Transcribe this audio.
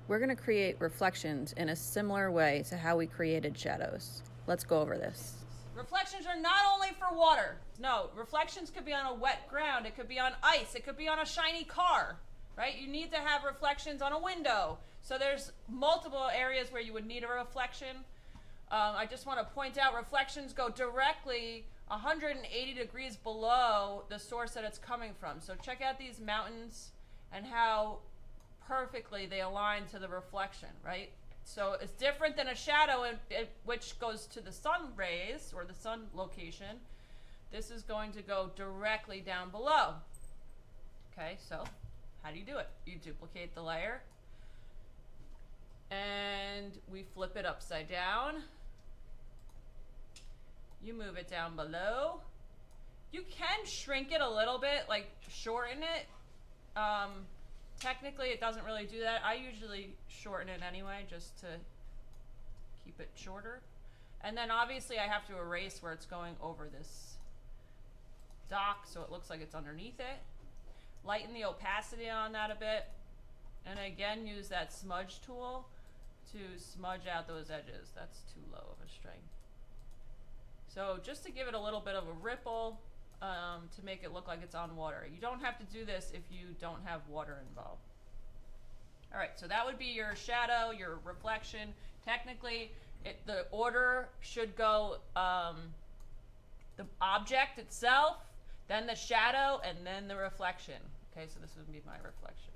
We're going to create reflections in a similar way to how we created shadows. Let's go over this. Reflections are not only for water. No, reflections could be on a wet ground. It could be on ice. It could be on a shiny car, right? You need to have reflections on a window. So there's multiple areas where you would need a reflection. I just want to point out reflections go directly 180 degrees below the source that it's coming from. So check out these mountains and how perfectly they align to the reflection, right? So it's different than a shadow, which goes to the sun rays or the sun location. This is going to go directly down below. Okay, so how do you do it? You duplicate the layer, and we flip it upside down. You move it down below. You can shrink it a little bit, like shorten it. Technically, it doesn't really do that. I usually shorten it anyway, just to keep it shorter. And then obviously I have to erase where it's going over this dock so it looks like it's underneath it. Lighten the opacity on that a bit. And again, use that smudge tool to smudge out those edges. That's too low of a strength. So just to give it a little bit of a ripple, to make it look like it's on water. You don't have to do this if you don't have water involved. All right, so that would be your shadow, your reflection. Technically, the order should go the object itself, then the shadow, and then the reflection. Okay, so this would be my reflection.